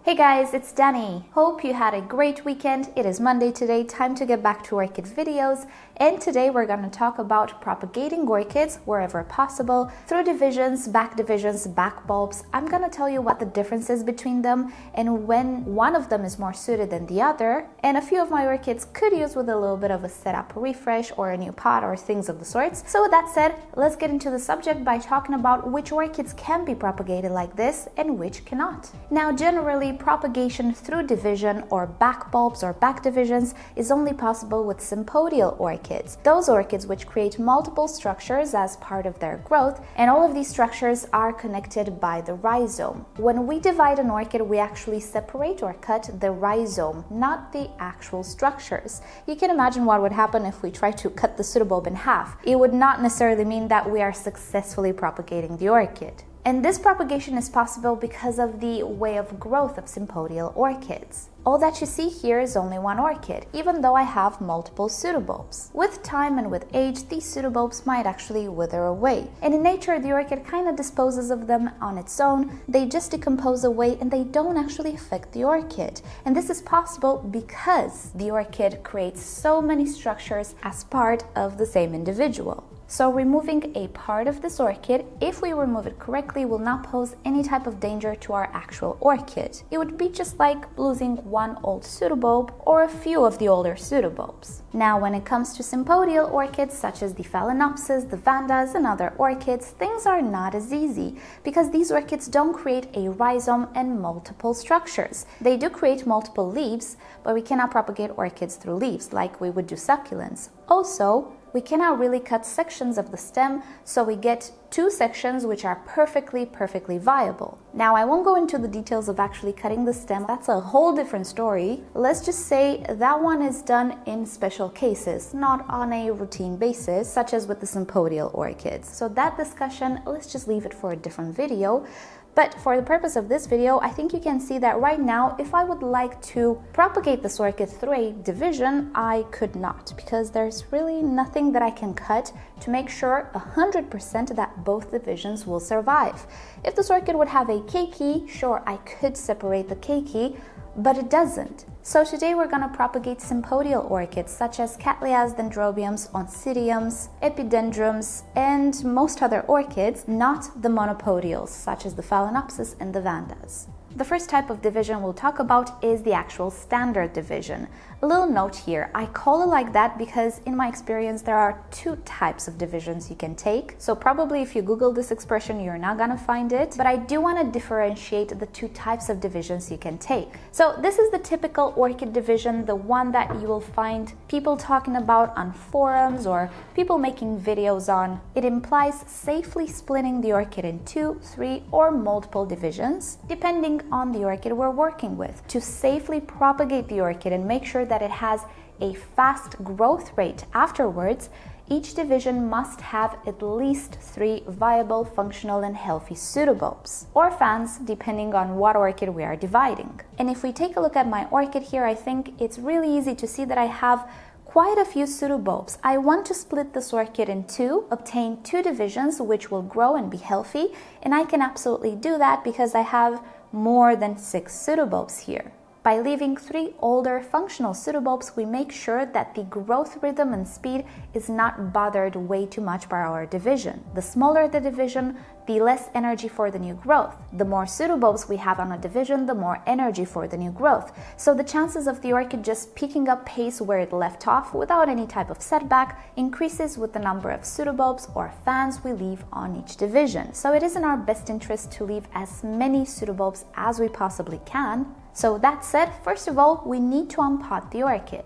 Hey guys, it's Danny. Hope you had a great weekend. It is Monday today, time to get back to orchid videos. And today we're going to talk about propagating orchids wherever possible through divisions, back bulbs. I'm going to tell you what the difference is between them and when one of them is more suited than the other. And a few of my orchids could use with a little bit of a setup refresh or a new pot or things of the sorts. So with that said, let's get into the subject by talking about which orchids can be propagated like this and which cannot. Now, generally, propagation through division or back bulbs or back divisions is only possible with sympodial orchids, those orchids which create multiple structures as part of their growth, and all of these structures are connected by the rhizome. When we divide an orchid, we actually separate or cut the rhizome, not the actual structures. You can imagine what would happen if we try to cut the pseudobulb in half. It would not necessarily mean that we are successfully propagating the orchid. And this propagation is possible because of the way of growth of sympodial orchids. All that you see here is only one orchid, even though I have multiple pseudobulbs. With time and with age, these pseudobulbs might actually wither away. And in nature, the orchid kind of disposes of them on its own. They just decompose away and they don't actually affect the orchid. And this is possible because the orchid creates so many structures as part of the same individual. So removing a part of this orchid, if we remove it correctly, will not pose any type of danger to our actual orchid. It would be just like losing one old pseudobulb or a few of the older pseudobulbs. Now, when it comes to sympodial orchids, such as the phalaenopsis, the vandas, and other orchids, things are not as easy because these orchids don't create a rhizome and multiple structures. They do create multiple leaves, but we cannot propagate orchids through leaves like we would do succulents. Also, we cannot really cut sections of the stem, so we get two sections which are perfectly viable. Now, I won't go into the details of actually cutting the stem. That's a whole different story. Let's just say that one is done in special cases, not on a routine basis, such as with the sympodial orchids. So that discussion, let's just leave it for a different video. But for the purpose of this video, I think you can see that right now, if I would like to propagate this orchid through a division, I could not, because there's really nothing that I can cut to make sure 100% that both divisions will survive. If this orchid would have a keiki, sure, I could separate the keiki, but it doesn't. So today we're going to propagate sympodial orchids such as Cattleyas, Dendrobiums, Oncidiums, Epidendrums, and most other orchids, not the monopodials such as the Phalaenopsis and the Vandas. The first type of division we'll talk about is the actual standard division. A little note here, I call it like that because in my experience there are two types of divisions you can take. So probably if you Google this expression, you're not gonna find it, but I do want to differentiate the two types of divisions you can take. So this is the typical orchid division, the one that you will find people talking about on forums or people making videos on. It implies safely splitting the orchid in 2, 3, or multiple divisions, depending on the orchid we're working with, to safely propagate the orchid and make sure that it has a fast growth rate afterwards. Each division must have at least 3 viable, functional, and healthy pseudobulbs, or fans, depending on what orchid we are dividing. And if we take a look at my orchid here, I think it's really easy to see that I have quite a few pseudobulbs. I want to split this orchid in 2, obtain 2 divisions which will grow and be healthy, and I can absolutely do that because I have more than 6 pseudobulbs here. By leaving 3 older functional pseudobulbs, we make sure that the growth rhythm and speed is not bothered way too much by our division. The smaller the division, the less energy for the new growth. The more pseudobulbs we have on a division, the more energy for the new growth. So the chances of the orchid just picking up pace where it left off without any type of setback increases with the number of pseudobulbs or fans we leave on each division. So it is in our best interest to leave as many pseudobulbs as we possibly can. So that said, first of all, we need to unpot the orchid.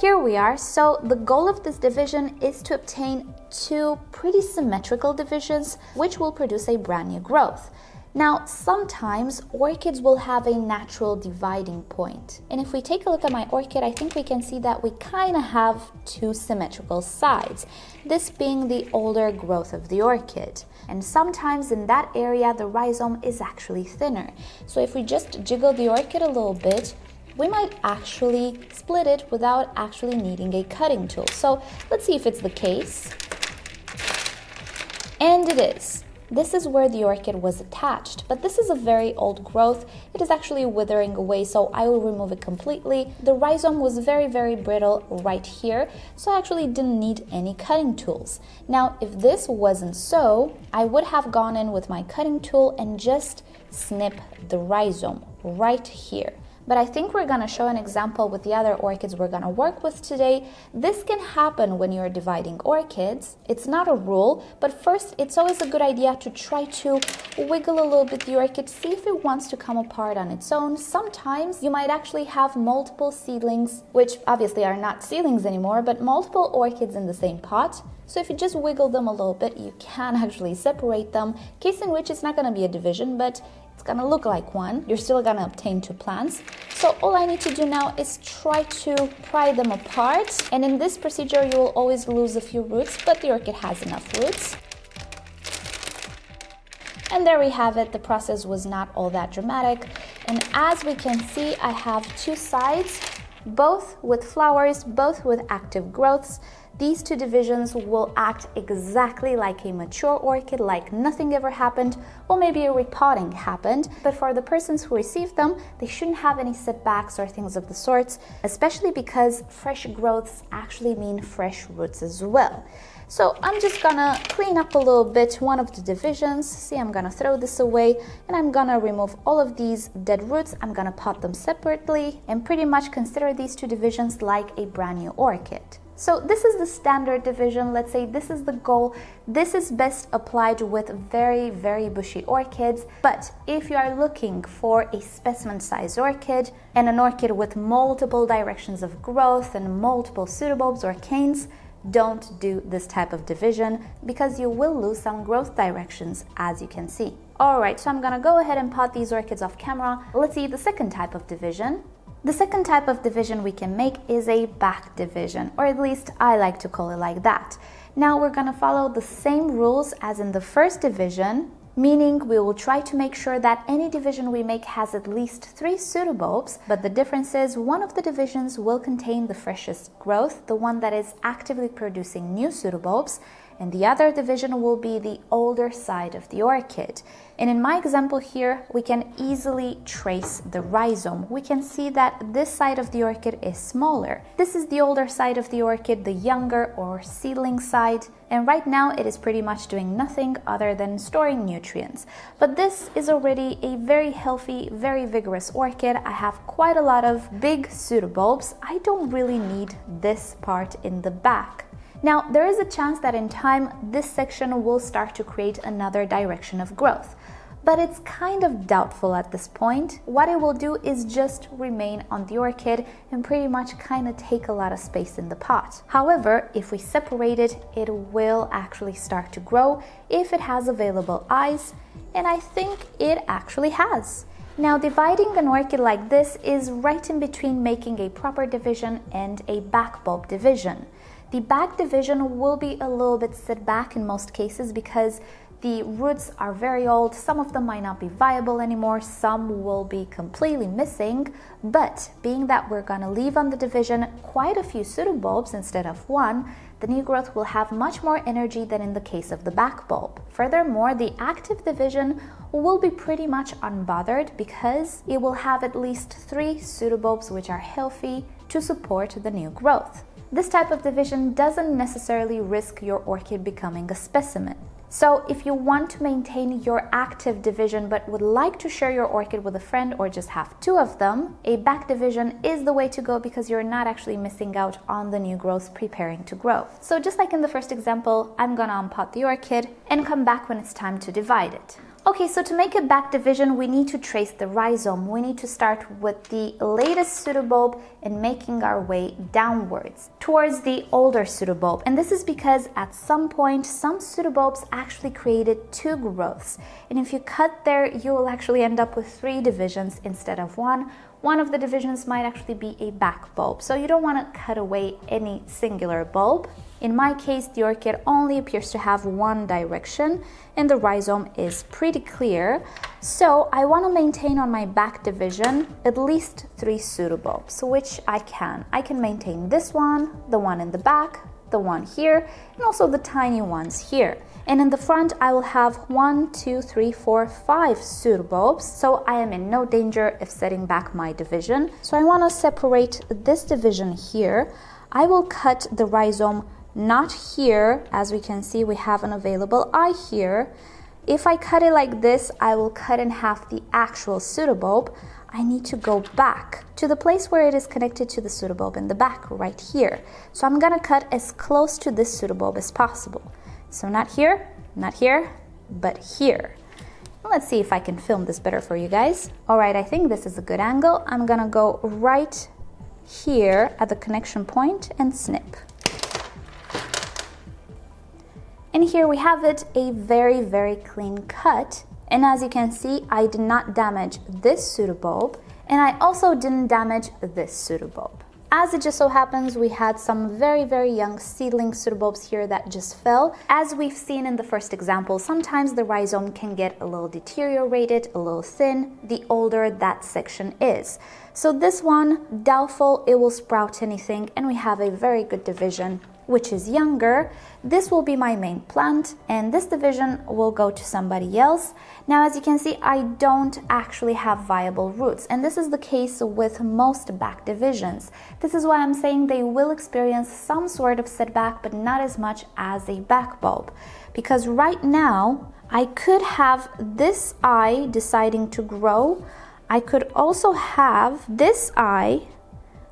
Here we are. So the goal of this division is to obtain 2 pretty symmetrical divisions, which will produce a brand new growth. Now, sometimes orchids will have a natural dividing point. And if we take a look at my orchid, I think we can see that we kind of have 2 symmetrical sides, this being the older growth of the orchid. And sometimes in that area, the rhizome is actually thinner. So if we just jiggle the orchid a little bit, we might actually split it without actually needing a cutting tool. So let's see if it's the case. And it is. This is where the orchid was attached, but this is a very old growth. It is actually withering away, so I will remove it completely. The rhizome was very, very brittle right here, so I actually didn't need any cutting tools. Now, if this wasn't so, I would have gone in with my cutting tool and just snip the rhizome right here. But I think we're going to show an example with the other orchids we're going to work with today. This can happen when you're dividing orchids. It's not a rule, but first it's always a good idea to try to wiggle a little bit the orchid, see if it wants to come apart on its own. Sometimes you might actually have multiple seedlings, which obviously are not seedlings anymore, but multiple orchids in the same pot. So if you just wiggle them a little bit, you can actually separate them, case in which it's not going to be a division, but it's going to look like one. You're still going to obtain two plants. So all I need to do now is try to pry them apart. And in this procedure, you will always lose a few roots, but the orchid has enough roots. And there we have it. The process was not all that dramatic. And as we can see, I have two sides, both with flowers, both with active growths. These two divisions will act exactly like a mature orchid, like nothing ever happened. Well, maybe a repotting happened, but for the persons who received them, they shouldn't have any setbacks or things of the sorts, especially because fresh growths actually mean fresh roots as well. So I'm just gonna clean up a little bit one of the divisions. See, I'm gonna throw this away and I'm gonna remove all of these dead roots. I'm gonna pot them separately and pretty much consider these two divisions like a brand new orchid. So this is the standard division. Let's say this is the goal. This is best applied with very, very bushy orchids. But if you are looking for a specimen size orchid and an orchid with multiple directions of growth and multiple pseudobulbs or canes, don't do this type of division because you will lose some growth directions, as you can see. All right, so I'm gonna go ahead and pot these orchids off camera. Let's see the second type of division. The second type of division we can make is a back division, or at least I like to call it like that. Now we're gonna follow the same rules as in the first division, meaning we will try to make sure that any division we make has at least 3 pseudobulbs, but the difference is one of the divisions will contain the freshest growth, the one that is actively producing new pseudobulbs, and the other division will be the older side of the orchid. And in my example here, we can easily trace the rhizome. We can see that this side of the orchid is smaller. This is the older side of the orchid, the younger or seedling side. And right now it is pretty much doing nothing other than storing nutrients. But this is already a very healthy, very vigorous orchid. I have quite a lot of big pseudobulbs. I don't really need this part in the back. Now, there is a chance that in time, this section will start to create another direction of growth, but it's kind of doubtful at this point. What it will do is just remain on the orchid and pretty much kind of take a lot of space in the pot. However, if we separate it, it will actually start to grow if it has available eyes, and I think it actually has. Now, dividing an orchid like this is right in between making a proper division and a backbulb division. The back division will be a little bit set back in most cases because the roots are very old. Some of them might not be viable anymore. Some will be completely missing. But being that we're going to leave on the division quite a few pseudobulbs instead of one, the new growth will have much more energy than in the case of the backbulb. Furthermore, the active division will be pretty much unbothered because it will have at least 3 pseudobulbs which are healthy to support the new growth. This type of division doesn't necessarily risk your orchid becoming a specimen. So if you want to maintain your active division but would like to share your orchid with a friend or just have 2 of them, a back division is the way to go because you're not actually missing out on the new growth preparing to grow. So just like in the first example, I'm gonna unpot the orchid and come back when it's time to divide it. Okay, so to make a back division, we need to trace the rhizome. We need to start with the latest pseudobulb and making our way downwards towards the older pseudobulb. And this is because at some point, some pseudobulbs actually created 2 growths. And if you cut there, you will actually end up with 3 divisions instead of 1. One of the divisions might actually be a backbulb. So you don't want to cut away any singular bulb. In my case, the orchid only appears to have one direction and the rhizome is pretty clear. So I want to maintain on my back division at least 3 pseudobulbs, which I can. I can maintain this one, the one in the back, the one here, and also the tiny ones here. And in the front, I will have 1, 2, 3, 4, 5 pseudobulbs, so I am in no danger of setting back my division. So I want to separate this division here. I will cut the rhizome not here. As we can see, we have an available eye here. If I cut it like this, I will cut in half the actual pseudobulb. I need to go back to the place where it is connected to the pseudobulb in the back, right here. So I'm gonna cut as close to this pseudobulb as possible. So not here, but here. Let's see if I can film this better for you guys. All right, I think this is a good angle. I'm gonna go right here at the connection point and snip. And here we have it, a very, very clean cut. And as you can see, I did not damage this pseudobulb, and I also didn't damage this pseudobulb. As it just so happens, we had some very, very young seedling pseudobulbs here that just fell. As we've seen in the first example, sometimes the rhizome can get a little deteriorated, a little thin, the older that section is. So this one, doubtful it will sprout anything, and we have a very good division, which is younger. This will be my main plant, and this division will go to somebody else. Now, as you can see, I don't actually have viable roots, and this is the case with most back divisions. This is why I'm saying they will experience some sort of setback, but not as much as a backbulb. Because right now, I could have this eye deciding to grow. I could also have this eye,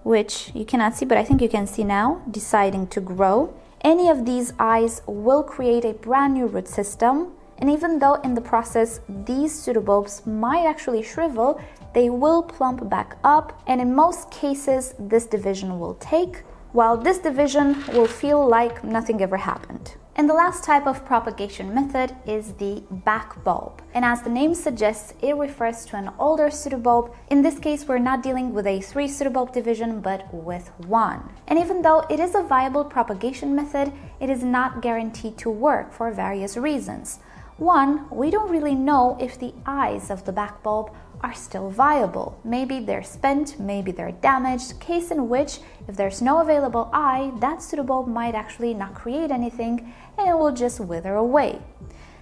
which you cannot see, but I think you can see now, deciding to grow. Any of these eyes will create a brand new root system, and even though in the process these pseudobulbs might actually shrivel, they will plump back up, and in most cases this division will take, while this division will feel like nothing ever happened. And the last type of propagation method is the backbulb. And as the name suggests, it refers to an older pseudobulb. In this case, we're not dealing with a 3 pseudobulb division, but with 1. And even though it is a viable propagation method, it is not guaranteed to work for various reasons. One, we don't really know if the eyes of the backbulb are still viable. Maybe they're spent, maybe they're damaged, case in which if there's no available eye, that pseudobulb might actually not create anything and it will just wither away.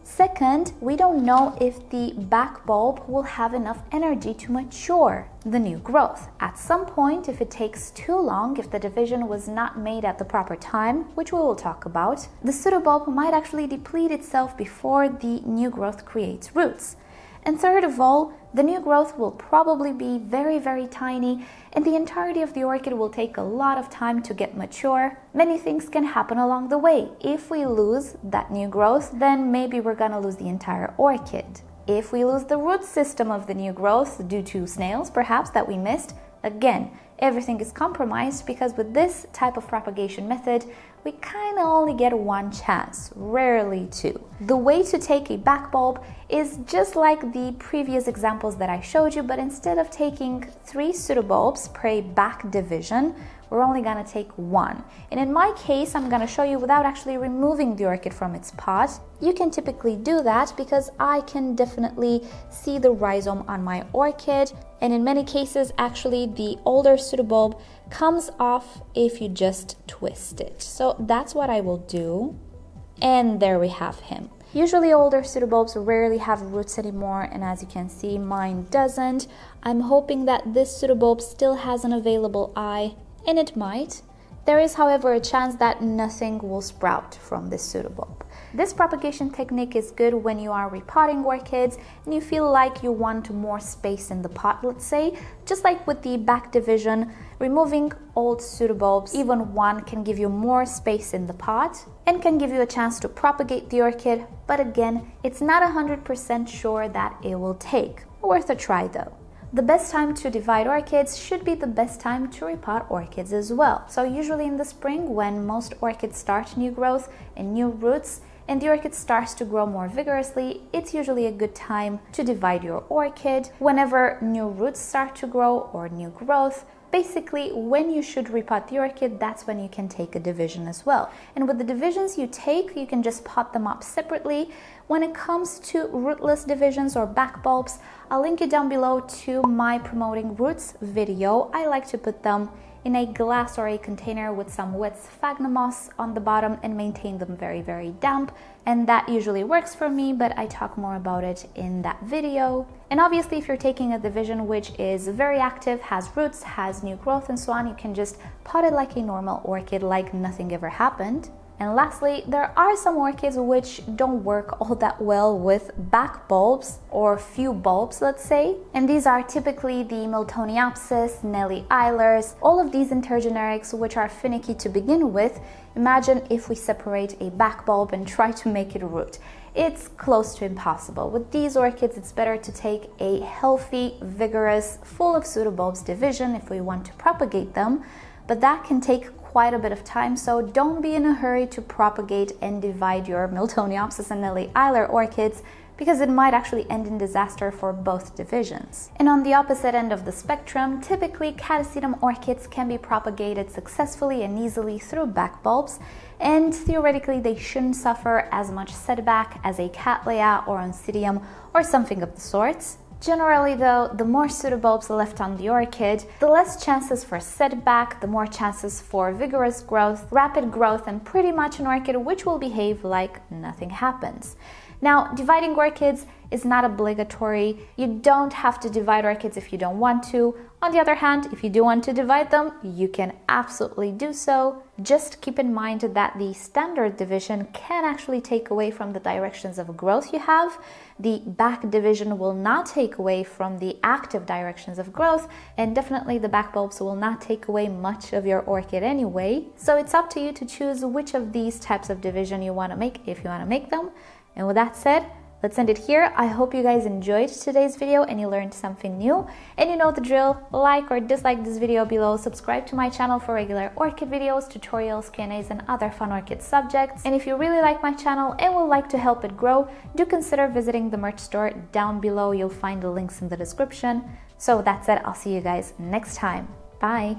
Second, we don't know if the backbulb will have enough energy to mature the new growth. At some point, if it takes too long, if the division was not made at the proper time, which we will talk about, the pseudobulb might actually deplete itself before the new growth creates roots. And third of all, the new growth will probably be very, very tiny, and the entirety of the orchid will take a lot of time to get mature. Many things can happen along the way. If we lose that new growth, then maybe we're gonna lose the entire orchid. If we lose the root system of the new growth due to snails, perhaps, that we missed, again, everything is compromised, because with this type of propagation method, we kind of only get one chance, rarely two. The way to take a backbulb is just like the previous examples that I showed you, but instead of taking 3 pseudobulbs per a back division, we're only gonna take 1. And in my case, I'm gonna show you without actually removing the orchid from its pot. You can typically do that because I can definitely see the rhizome on my orchid, and in many cases, actually, the older pseudobulb comes off if you just twist it. So that's what I will do, and there we have him. Usually older pseudobulbs rarely have roots anymore, and as you can see, mine doesn't. I'm hoping that this pseudobulb still has an available eye, and it might. There is, however, a chance that nothing will sprout from this pseudobulb. This propagation technique is good when you are repotting orchids and you feel like you want more space in the pot, let's say. Just like with the back division, removing old pseudobulbs, even one, can give you more space in the pot and can give you a chance to propagate the orchid. But again, it's not 100% sure that it will take. Worth a try though. The best time to divide orchids should be the best time to repot orchids as well. So usually in the spring, when most orchids start new growth and new roots, and the orchid starts to grow more vigorously, it's usually a good time to divide your orchid. Whenever new roots start to grow or new growth, basically when you should repot the orchid, that's when you can take a division as well. And with the divisions you take, you can just pot them up separately. When it comes to rootless divisions or backbulbs, I'll link you down below to my promoting roots video. I like to put them in a glass or a container with some wet sphagnum moss on the bottom and maintain them very, very damp. And that usually works for me, but I talk more about it in that video. And obviously, if you're taking a division which is very active, has roots, has new growth and so on, you can just pot it like a normal orchid, like nothing ever happened. And lastly, there are some orchids which don't work all that well with backbulbs or few bulbs, let's say. And these are typically the Miltoniopsis, Nelly Eilers, all of these intergenerics which are finicky to begin with. Imagine if we separate a backbulb and try to make it root. It's close to impossible. With these orchids, it's better to take a healthy, vigorous, full of pseudobulbs division if we want to propagate them, but that can take quite a bit of time, so don't be in a hurry to propagate and divide your Miltoniopsis and Nelly Eiler orchids, because it might actually end in disaster for both divisions. And on the opposite end of the spectrum, typically Catasetum orchids can be propagated successfully and easily through backbulbs, and theoretically they shouldn't suffer as much setback as a Cattleya or Oncidium or something of the sorts. Generally though, the more pseudobulbs left on the orchid, the less chances for setback, the more chances for vigorous growth, rapid growth, and pretty much an orchid which will behave like nothing happens. Now, dividing orchids is not obligatory. You don't have to divide orchids if you don't want to. On the other hand, if you do want to divide them, you can absolutely do so. Just keep in mind that the standard division can actually take away from the directions of growth you have. The back division will not take away from the active directions of growth, and definitely the backbulbs will not take away much of your orchid anyway. So it's up to you to choose which of these types of division you want to make, if you want to make them. And with that said, let's end it here. I hope you guys enjoyed today's video and you learned something new. And you know the drill, like or dislike this video below, subscribe to my channel for regular orchid videos, tutorials, Q&As, and other fun orchid subjects. And if you really like my channel and would like to help it grow, do consider visiting the merch store down below. You'll find the links in the description. So with that said, I'll see you guys next time. Bye!